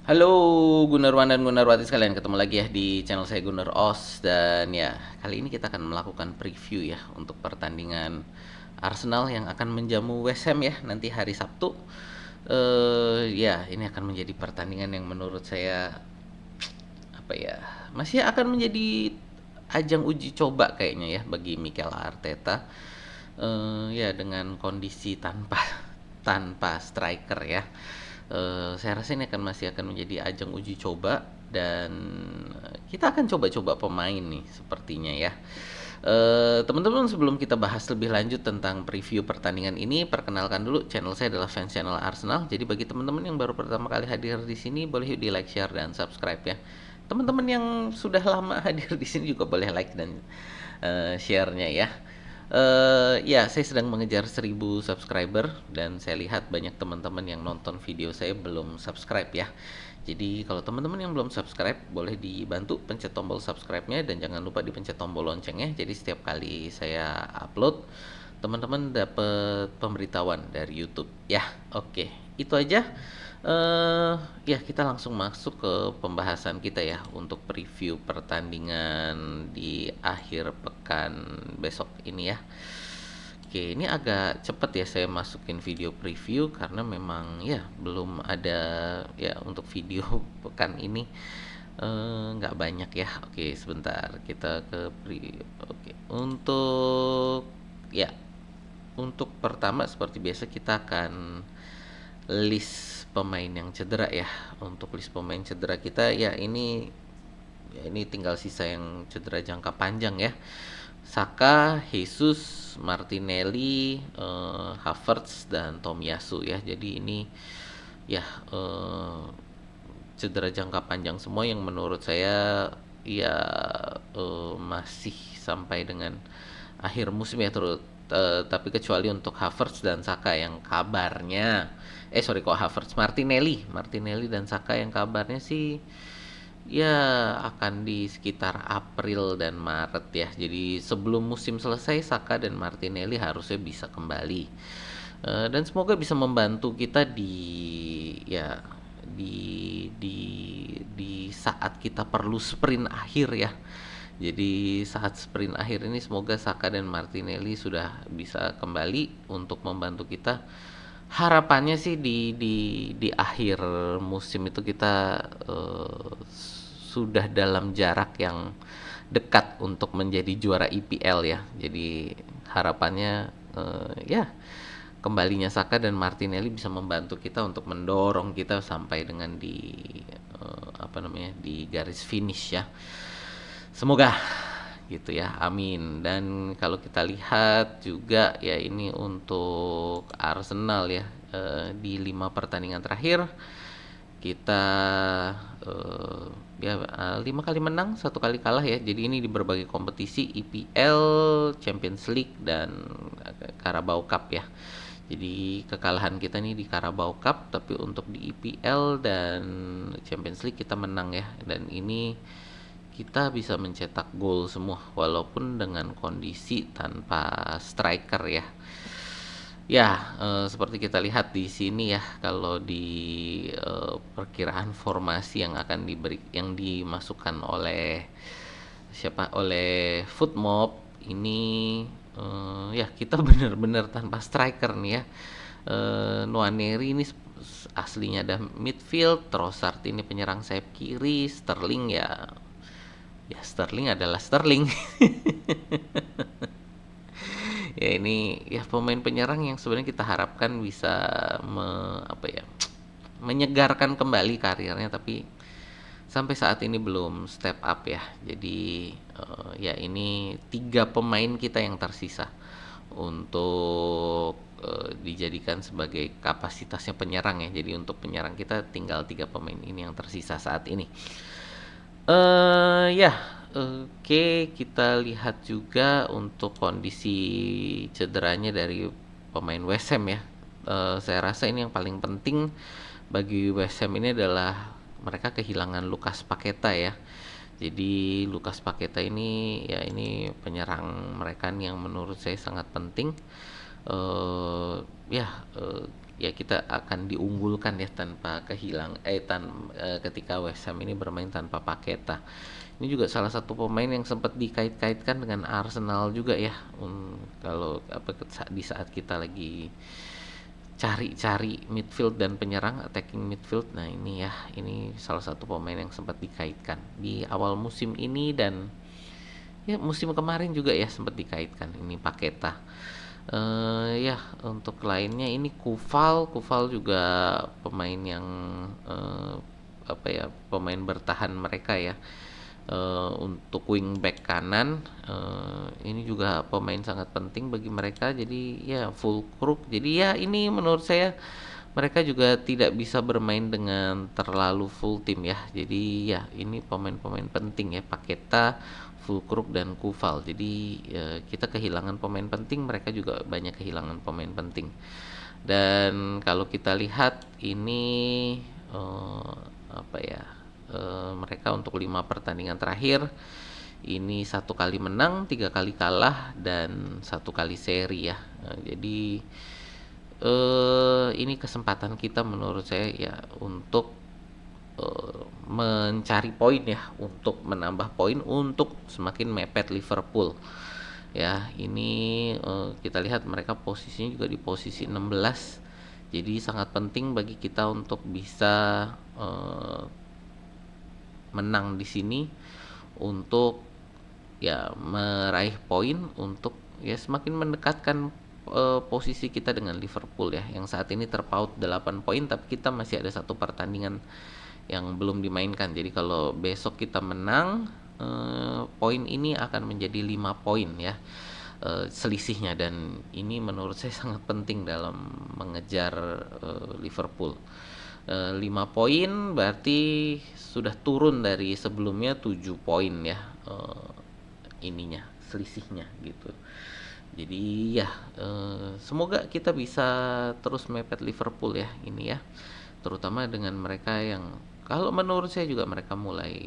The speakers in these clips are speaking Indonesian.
Halo Gunarwan dan Gunarwati sekalian, ketemu lagi ya di channel saya Gunar Os. Dan ya, kali ini kita akan melakukan preview ya untuk pertandingan Arsenal yang akan menjamu West Ham ya nanti hari Sabtu. Ya, ini akan menjadi pertandingan yang menurut saya apa ya, masih akan menjadi ajang uji coba kayaknya ya bagi Mikel Arteta. Ya dengan kondisi tanpa tanpa striker ya. Saya rasa ini masih akan menjadi ajang uji coba dan kita akan coba-coba pemain nih sepertinya ya. Teman-teman, sebelum kita bahas lebih lanjut tentang preview pertandingan ini, perkenalkan dulu channel saya adalah fans channel Arsenal. Jadi bagi teman-teman yang baru pertama kali hadir di sini, boleh yuk di like, share dan subscribe ya. Teman-teman yang sudah lama hadir di sini juga boleh like dan share-nya ya. Ya, saya sedang mengejar 1000 subscriber dan saya lihat banyak teman-teman yang nonton video saya belum subscribe ya. Jadi kalau teman-teman yang belum subscribe, boleh dibantu pencet tombol subscribe-nya dan jangan lupa dipencet tombol loncengnya. Jadi setiap kali saya upload, teman-teman dapat pemberitahuan dari YouTube. Ya, oke. Itu aja. Eh, ya kita langsung masuk ke pembahasan kita ya untuk preview pertandingan di akhir pekan besok ini ya. Oke, ini agak cepet ya saya masukin video preview karena memang ya belum ada ya untuk video pekan ini nggak banyak ya. Oke, sebentar kita ke oke untuk ya untuk pertama seperti biasa kita akan list pemain yang cedera ya. Untuk list pemain cedera kita ya ini tinggal sisa yang cedera jangka panjang ya. Saka, Jesus, Martinelli, Havertz dan Tomiyasu ya. Jadi ini ya cedera jangka panjang semua yang menurut saya ya masih sampai dengan akhir musim ya tapi kecuali untuk Havertz dan Saka yang kabarnya sorry kok Havertz, Martinelli dan Saka yang kabarnya sih ya akan di sekitar April dan Maret ya. Jadi sebelum musim selesai Saka dan Martinelli harusnya bisa kembali. Dan semoga bisa membantu kita ya di di saat kita perlu sprint akhir ya. Jadi saat sprint akhir ini semoga Saka dan Martinelli sudah bisa kembali untuk membantu kita. Harapannya sih di akhir musim itu kita sudah dalam jarak yang dekat untuk menjadi juara IPL ya. Jadi harapannya ya kembalinya Saka dan Martinelli bisa membantu kita untuk mendorong kita sampai dengan di garis finish ya. Semoga gitu ya, amin. Dan kalau kita lihat juga ya ini untuk Arsenal ya, di 5 pertandingan terakhir kita eh, ya 5 kali menang, 1 kali kalah ya. Jadi ini di berbagai kompetisi IPL, Champions League dan Carabao Cup ya. Jadi kekalahan kita nih di Carabao Cup, tapi untuk di IPL dan Champions League kita menang ya. Dan ini kita bisa mencetak gol semua walaupun dengan kondisi tanpa striker ya. Ya, seperti kita lihat di sini ya, kalau di perkiraan formasi yang dimasukkan oleh Footmob ini, ya kita benar-benar tanpa striker nih ya. Nwaneri ini aslinya ada midfield, Trossard ini penyerang sayap kiri, Sterling adalah Sterling. Ya ini ya pemain penyerang yang sebenarnya kita harapkan bisa menyegarkan kembali karirnya, tapi sampai saat ini belum step up ya. Jadi ya ini 3 pemain kita yang tersisa untuk dijadikan sebagai kapasitasnya penyerang ya. Jadi untuk penyerang kita tinggal 3 pemain ini yang tersisa saat ini. Ya, oke, kita lihat juga untuk kondisi cederanya dari pemain West Ham ya. Saya rasa ini yang paling penting bagi West Ham ini adalah mereka kehilangan Lucas Paqueta ya. Jadi Lucas Paqueta ini ya ini penyerang mereka yang menurut saya sangat penting. Ya, ya kita akan diunggulkan ya tanpa ketika West Ham ini bermain tanpa Paqueta. Ini juga salah satu pemain yang sempat dikait-kaitkan dengan Arsenal juga ya. Kalau di saat kita lagi cari-cari midfield dan penyerang, attacking midfield. Nah, ini salah satu pemain yang sempat dikaitkan di awal musim ini, dan ya musim kemarin juga ya sempat dikaitkan ini Paqueta. Ya untuk lainnya ini Kufal juga pemain yang pemain bertahan mereka ya. Untuk wingback kanan, ini juga pemain sangat penting bagi mereka, jadi ya Fulkrug. Jadi ya ini menurut saya mereka juga tidak bisa bermain dengan terlalu full tim ya. Jadi ya ini pemain-pemain penting ya, Paqueta, Fulkrug dan Kufal. Jadi kita kehilangan pemain penting, mereka juga banyak kehilangan pemain penting. Dan kalau kita lihat ini mereka untuk 5 pertandingan terakhir ini 1 kali menang, 3 kali kalah, dan 1 kali seri ya. Jadi ini kesempatan kita menurut saya ya untuk mencari poin ya, untuk menambah poin untuk semakin mepet Liverpool. Ya, ini kita lihat mereka posisinya juga di posisi 16. Jadi sangat penting bagi kita untuk bisa menang di sini untuk ya meraih poin untuk ya semakin mendekatkan posisi kita dengan Liverpool ya, yang saat ini terpaut 8 poin, tapi kita masih ada 1 pertandingan yang belum dimainkan. Jadi kalau besok kita menang, poin ini akan menjadi 5 poin ya selisihnya, dan ini menurut saya sangat penting dalam mengejar Liverpool. 5 poin berarti sudah turun dari sebelumnya 7 poin ya, selisihnya gitu. Jadi ya semoga kita bisa terus mepet Liverpool ya ini ya, terutama dengan mereka yang kalau menurut saya juga mereka mulai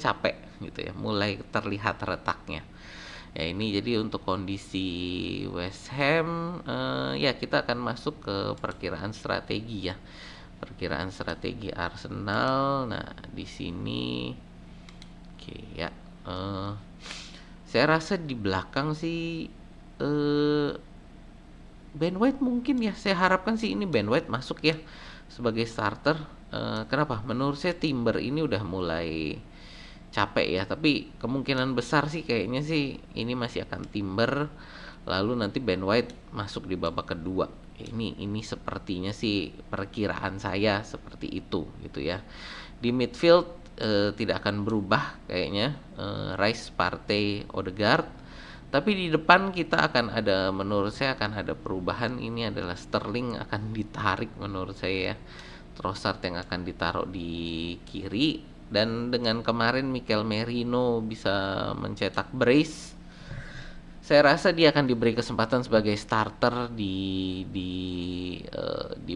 capek gitu ya, mulai terlihat retaknya. Ya ini jadi untuk kondisi West Ham, ya kita akan masuk ke perkiraan strategi ya. Perkiraan strategi Arsenal. Nah, di sini oke ya. Saya rasa di belakang sih Ben White mungkin ya. Saya harapkan sih ini Ben White masuk ya sebagai starter. Kenapa? Menurut saya Timber ini udah mulai capek ya, tapi kemungkinan besar sih kayaknya sih ini masih akan Timber, lalu nanti Ben White masuk di babak kedua. Ini sepertinya sih perkiraan saya seperti itu gitu ya. Di midfield tidak akan berubah kayaknya, Rice, Partey, Odegaard. Tapi di depan kita akan ada, menurut saya akan ada perubahan. Ini adalah Sterling akan ditarik menurut saya ya. Trossard yang akan ditaruh di kiri, dan dengan kemarin Mikel Merino bisa mencetak brace, saya rasa dia akan diberi kesempatan sebagai starter di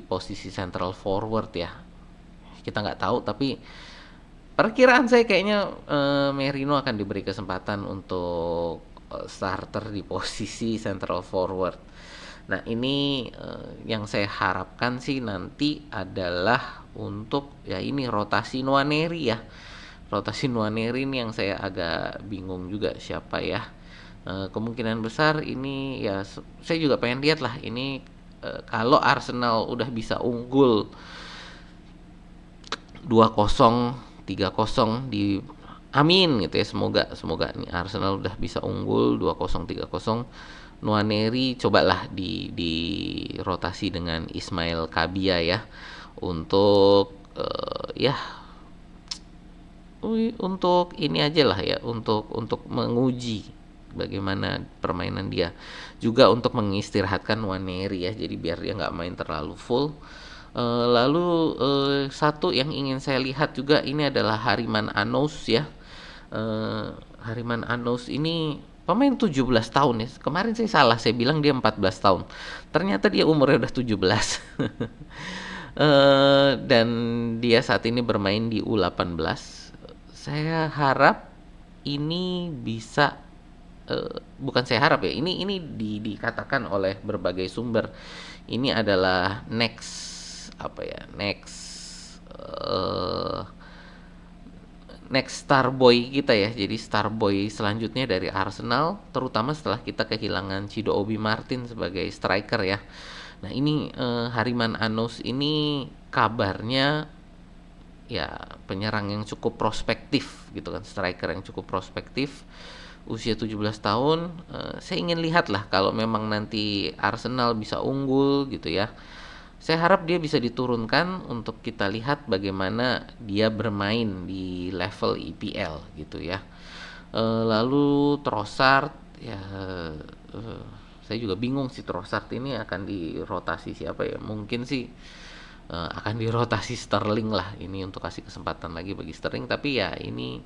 posisi central forward ya. Kita nggak tahu, tapi perkiraan saya kayaknya Merino akan diberi kesempatan untuk starter di posisi central forward. Nah ini yang saya harapkan sih nanti adalah untuk ya ini rotasi Nwaneri ya. Rotasi Nwaneri ini yang saya agak bingung juga siapa ya. Kemungkinan besar ini ya saya juga pengen lihat lah ini kalau Arsenal udah bisa unggul 2-0, 3-0 di amin gitu ya, semoga nih Arsenal udah bisa unggul 2-0, 3-0. Nwaneri cobalah di rotasi dengan Ismail Kabia ya, untuk untuk ini aja lah ya, untuk menguji bagaimana permainan dia, juga untuk mengistirahatkan Nwaneri ya, jadi biar dia nggak main terlalu full. Lalu satu yang ingin saya lihat juga ini adalah Hariman Anous ya. Hariman Anous ini pemain 17 tahun ya. Kemarin saya salah, saya bilang dia 14 tahun. Ternyata dia umurnya udah 17. Dan dia saat ini bermain di U18. Saya harap ini bisa bukan saya harap ya, ini dikatakan oleh berbagai sumber, ini adalah eee, next Starboy kita ya. Jadi Starboy selanjutnya dari Arsenal, terutama setelah kita kehilangan Cido Obi Martin sebagai striker ya. Nah ini Hariman Anous ini kabarnya ya penyerang yang cukup prospektif gitu kan, striker yang cukup prospektif, usia 17 tahun. Saya ingin lihat lah kalau memang nanti Arsenal bisa unggul gitu ya. Saya harap dia bisa diturunkan untuk kita lihat bagaimana dia bermain di level EPL gitu ya. Lalu Trossard ya, eh, saya juga bingung sih Trossard ini akan dirotasi siapa ya. Mungkin sih akan dirotasi Sterling lah ini untuk kasih kesempatan lagi bagi Sterling, tapi ya ini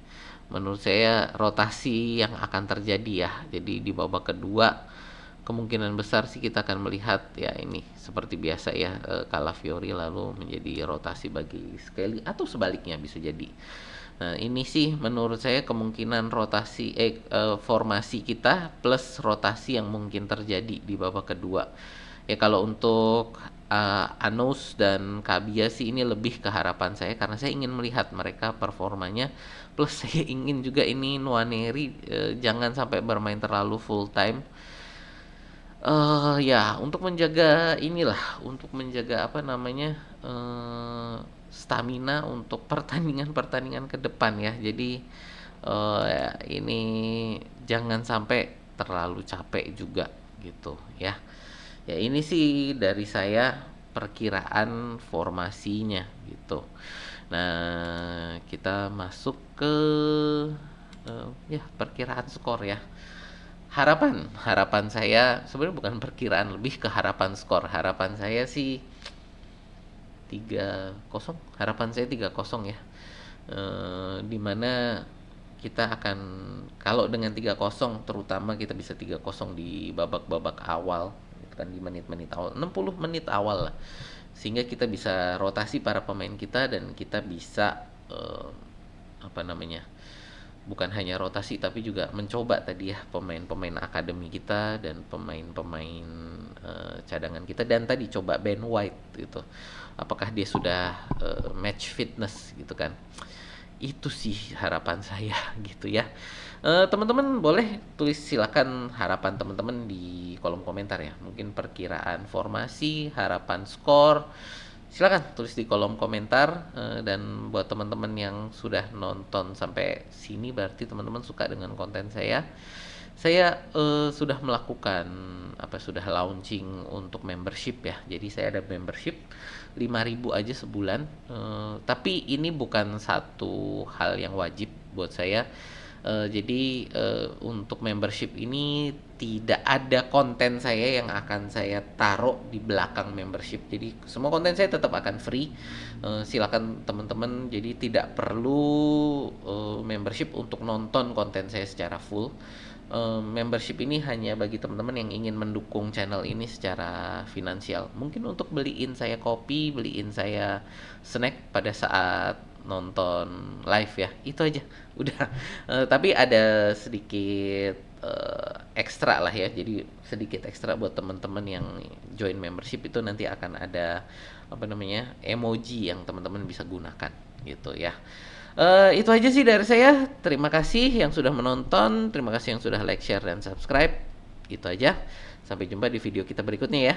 menurut saya rotasi yang akan terjadi ya. Jadi di babak kedua kemungkinan besar sih kita akan melihat ya ini seperti biasa ya, Calafiori lalu menjadi rotasi bagi Skelly atau sebaliknya bisa jadi. Nah, ini sih menurut saya kemungkinan rotasi formasi kita plus rotasi yang mungkin terjadi di babak kedua. Ya kalau untuk Anous dan Kabia sih ini lebih ke harapan saya karena saya ingin melihat mereka performanya, plus saya ingin juga ini Nwaneri jangan sampai bermain terlalu full time. Ya untuk menjaga inilah, untuk menjaga apa namanya, stamina untuk pertandingan-pertandingan ke depan ya. Jadi, ini jangan sampai terlalu capek juga gitu ya. Ya ini sih dari saya perkiraan formasinya gitu. Nah, kita masuk ke, ya perkiraan skor ya. Harapan saya sebenarnya bukan perkiraan, lebih ke harapan skor. Harapan saya sih 3-0. Harapan saya 3-0 ya. Di mana kita akan, kalau dengan 3-0 terutama kita bisa 3-0 di babak-babak awal gitu kan, di menit-menit awal, 60 menit awal lah. Sehingga kita bisa rotasi para pemain kita dan kita bisa apa namanya? Bukan hanya rotasi tapi juga mencoba tadi ya pemain-pemain akademi kita dan pemain-pemain cadangan kita, dan tadi coba Ben White gitu. Apakah dia sudah match fitness gitu kan. Itu sih harapan saya gitu ya. Teman-teman boleh tulis silakan harapan teman-teman di kolom komentar ya. Mungkin perkiraan formasi, harapan skor. Silakan tulis di kolom komentar, dan buat teman-teman yang sudah nonton sampai sini berarti teman-teman suka dengan konten saya. Saya sudah melakukan sudah launching untuk membership ya. Jadi saya ada membership 5.000 aja sebulan. Tapi ini bukan satu hal yang wajib buat saya. Jadi untuk membership ini tidak ada konten saya yang akan saya taruh di belakang membership. Jadi semua konten saya tetap akan free. Silakan teman-teman, jadi tidak perlu membership untuk nonton konten saya secara full. Membership ini hanya bagi teman-teman yang ingin mendukung channel ini secara finansial. Mungkin untuk beliin saya kopi, beliin saya snack pada saat nonton live ya. Itu aja. Udah. Tapi ada sedikit ekstra lah ya. Jadi sedikit ekstra buat teman-teman yang join membership itu nanti akan ada emoji yang teman-teman bisa gunakan gitu ya. Itu aja sih dari saya. Terima kasih yang sudah menonton, terima kasih yang sudah like, share, dan subscribe. Itu aja. Sampai jumpa di video kita berikutnya ya.